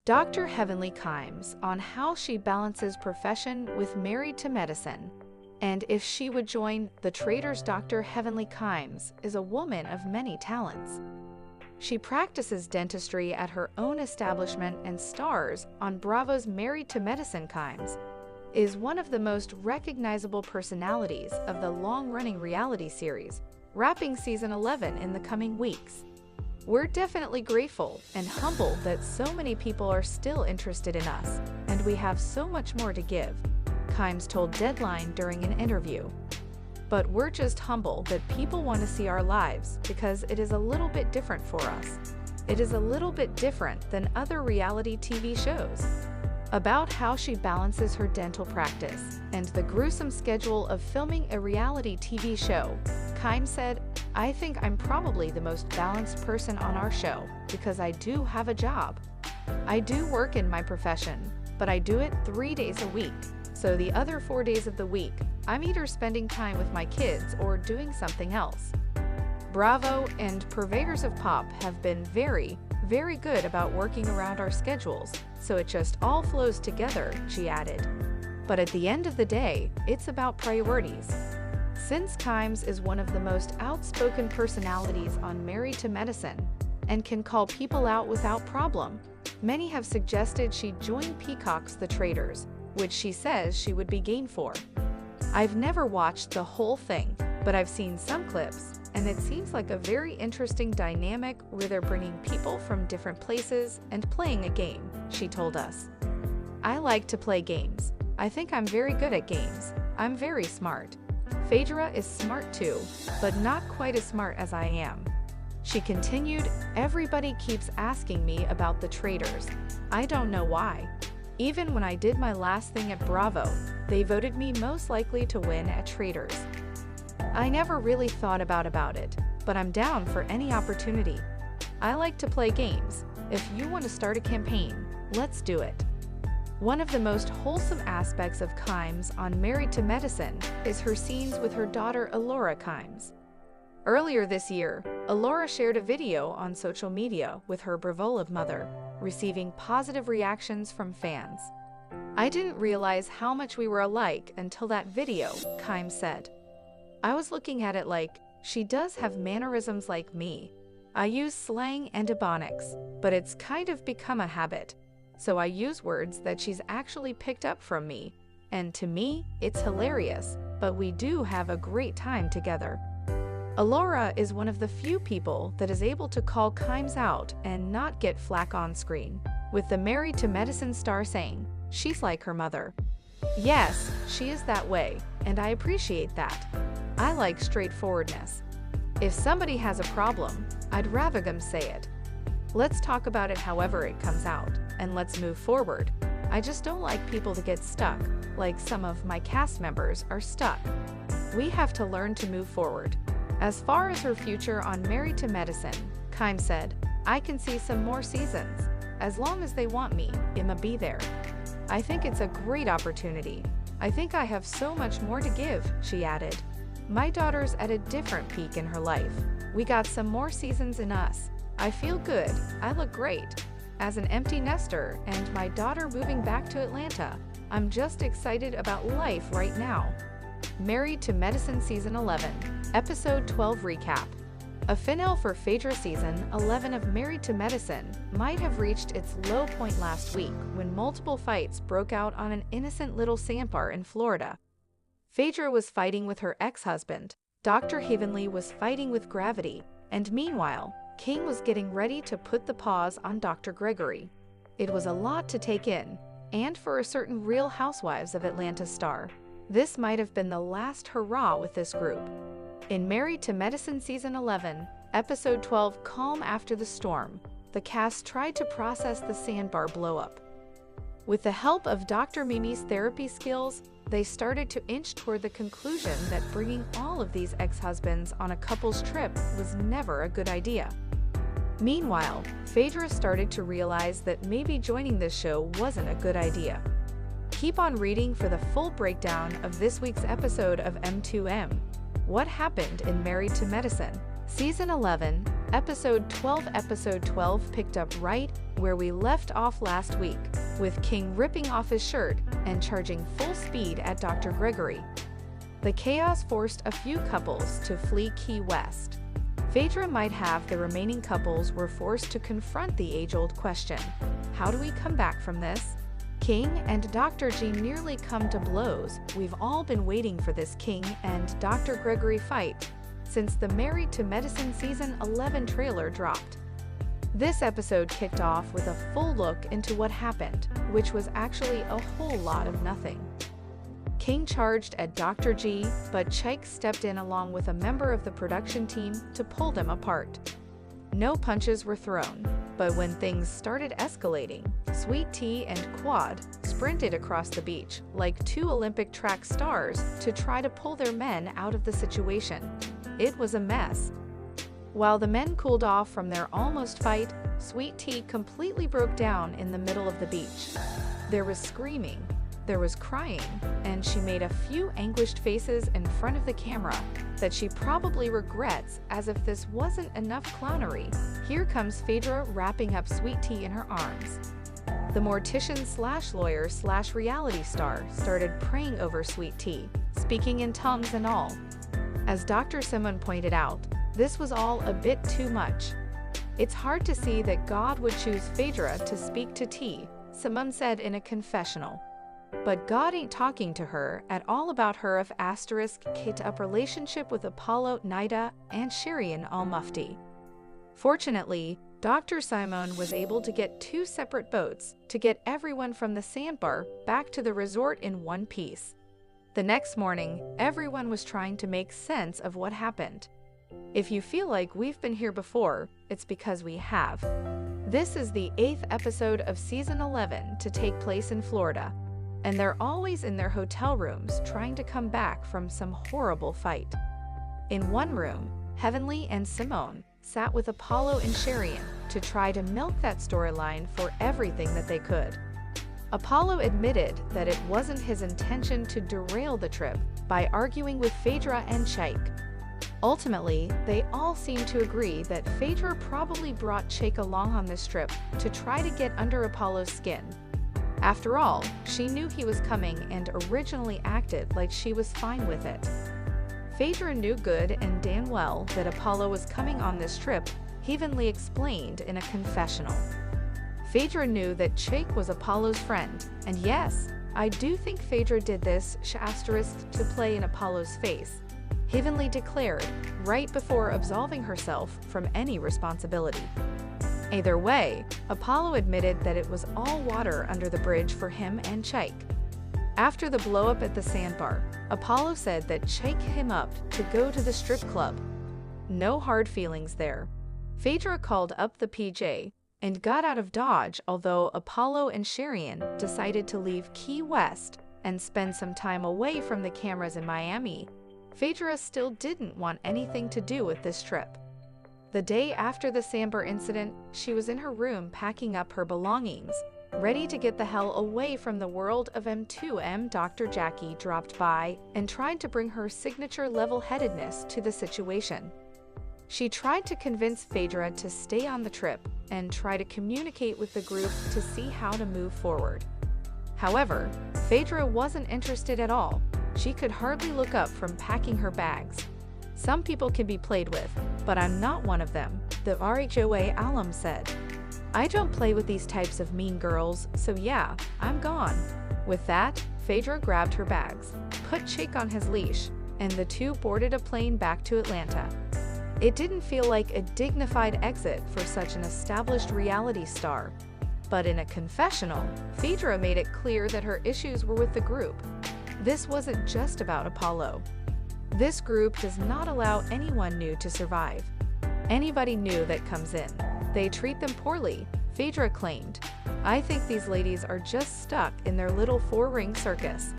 Dr. Heavenly KIMES on how she balances profession with Married to Medicine, and if she would join the Traders. Dr. Heavenly KIMES is a woman of many talents. She practices dentistry at her own establishment and stars on Bravo's Married to Medicine. KIMES is one of the most recognizable personalities of the long-running reality series, wrapping season 11 in the coming weeks. We're definitely grateful and humbled that so many people are still interested in us, and we have so much more to give, KIMES told Deadline during an interview. But we're just humble that people want to see our lives because it is a little bit different for us. It is a little bit different than other reality TV shows. About how she balances her dental practice and the gruesome schedule of filming a reality TV show, KIMES said, "I think I'm probably the most balanced person on our show because I do have a job. I do work in my profession, but I do it 3 days a week. So the other 4 days of the week, I'm either spending time with my kids or doing something else." Bravo and Purveyors of Pop have been very good about working around our schedules, so it just all flows together, she added. But at the end of the day, it's about priorities. Since KIMES is one of the most outspoken personalities on Married to Medicine and can call people out without problem, many have suggested she join Peacock's The Traders, which she says she would be game for. "I've never watched the whole thing, but I've seen some clips, and it seems like a very interesting dynamic where they're bringing people from different places and playing a game," she told us. "I like to play games. I think I'm very good at games. I'm very smart. Phaedra is smart too, but not quite as smart as I am." She continued, "Everybody keeps asking me about The Traders. I don't know why. Even when I did my last thing at Bravo, they voted me most likely to win at Traders. I never really thought about it, but I'm down for any opportunity. I like to play games. If you want to start a campaign, let's do it." One of the most wholesome aspects of KIMES on Married to Medicine is her scenes with her daughter Alora KIMES. Earlier this year, Alora shared a video on social media with her Bravo mother, receiving positive reactions from fans. "I didn't realize how much we were alike until that video," KIMES said. "I was looking at it like, she does have mannerisms like me. I use slang and ebonics, but it's kind of become a habit. So I use words that she's actually picked up from me, and to me, it's hilarious, but we do have a great time together." Alora is one of the few people that is able to call KIMES out and not get flack on screen, with the Married to Medicine star saying, "She's like her mother." Yes, she is that way, and I appreciate that. I like straightforwardness. If somebody has a problem, I'd rather them say it. Let's talk about it however it comes out, and let's move forward. I just don't like people to get stuck, like some of my cast members are stuck. We have to learn to move forward. As far as her future on Married to Medicine, KIMES said, "I can see some more seasons. As long as they want me, I'ma be there. I think it's a great opportunity. I think I have so much more to give," she added. "My daughter's at a different peak in her life. We got some more seasons in us. I feel good. I look great. As an empty nester and my daughter moving back to Atlanta, I'm just excited about life right now." Married to Medicine Season 11, Episode 12 Recap. A finale for Phaedra Season 11 of Married to Medicine might have reached its low point last week when multiple fights broke out on an innocent little sandbar in Florida. Phaedra was fighting with her ex-husband, Dr. Heavenly was fighting with Gravity, and meanwhile, King was getting ready to put the pause on Dr. Gregory. It was a lot to take in, and for a certain Real Housewives of Atlanta star, this might have been the last hurrah with this group. In Married to Medicine Season 11, Episode 12 Calm After the Storm, the cast tried to process the sandbar blow-up. With the help of Dr. Mimi's therapy skills, they started to inch toward the conclusion that bringing all of these ex-husbands on a couple's trip was never a good idea. Meanwhile, Phaedra started to realize that maybe joining this show wasn't a good idea. Keep on reading for the full breakdown of this week's episode of M2M. What happened in Married to Medicine? Season 11, Episode 12. Episode 12 picked up right where we left off last week, with King ripping off his shirt and charging full speed at Dr. Gregory. The chaos forced a few couples to flee Key West. Phaedra might have the remaining couples were forced to confront the age-old question, how do we come back from this? King and Dr. G nearly come to blows. We've all been waiting for this King and Dr. Gregory fight since the Married to Medicine Season 11 trailer dropped. This episode kicked off with a full look into what happened, which was actually a whole lot of nothing. King charged at Dr. G, but Chike stepped in along with a member of the production team to pull them apart. No punches were thrown, but when things started escalating, Sweet Tea and Quad sprinted across the beach like two Olympic track stars to try to pull their men out of the situation. It was a mess. While the men cooled off from their almost fight, Sweet Tea completely broke down in the middle of the beach. There was screaming, there was crying, and she made a few anguished faces in front of the camera that she probably regrets, as if this wasn't enough clownery. Here comes Phaedra wrapping up Sweet Tea in her arms. The mortician/lawyer/reality star started praying over Sweet Tea, speaking in tongues and all. As Dr. Simon pointed out, this was all a bit too much. It's hard to see that God would choose Phaedra to speak to Tea, Simon said in a confessional. But God ain't talking to her at all about her of *Kate up relationship with Apollo, Nida, and Shirian al-Mufti. Fortunately, Dr. Simon was able to get 2 separate boats to get everyone from the sandbar back to the resort in one piece. The next morning, everyone was trying to make sense of what happened. If you feel like we've been here before, it's because we have. This is the 8th episode of Season 11 to take place in Florida, and they're always in their hotel rooms trying to come back from some horrible fight. In one room, Heavenly and Simone sat with Apollo and Shirian to try to milk that storyline for everything that they could. Apollo admitted that it wasn't his intention to derail the trip by arguing with Phaedra and Chike. Ultimately, they all seem to agree that Phaedra probably brought Chike along on this trip to try to get under Apollo's skin. After all, she knew he was coming and originally acted like she was fine with it. Phaedra knew good and damn well that Apollo was coming on this trip, Heavenly explained in a confessional. Phaedra knew that Chike was Apollo's friend, and yes, I do think Phaedra did this to play in Apollo's face, Heavenly declared right before absolving herself from any responsibility. Either way, Apollo admitted that it was all water under the bridge for him and Chike. After the blow-up at the sandbar, Apollo said that Chike him up to go to the strip club. No hard feelings there. Phaedra called up the PJ and got out of Dodge, although Apollo and Shirian decided to leave Key West and spend some time away from the cameras in Miami. Phaedra still didn't want anything to do with this trip. The day after the sandbar incident, she was in her room packing up her belongings, ready to get the hell away from the world of M2M. Dr. Jackie dropped by and tried to bring her signature level-headedness to the situation. She tried to convince Phaedra to stay on the trip and try to communicate with the group to see how to move forward. However, Phaedra wasn't interested at all. She could hardly look up from packing her bags. Some people can be played with, but I'm not one of them, the RHOA alum said. I don't play with these types of mean girls, so yeah, I'm gone. With that, Phaedra grabbed her bags, put Chike on his leash, and the two boarded a plane back to Atlanta. It didn't feel like a dignified exit for such an established reality star. But in a confessional, Phaedra made it clear that her issues were with the group. This wasn't just about Apollo. This group does not allow anyone new to survive. Anybody new that comes in, they treat them poorly, Phaedra claimed. I think these ladies are just stuck in their little 4-ring circus.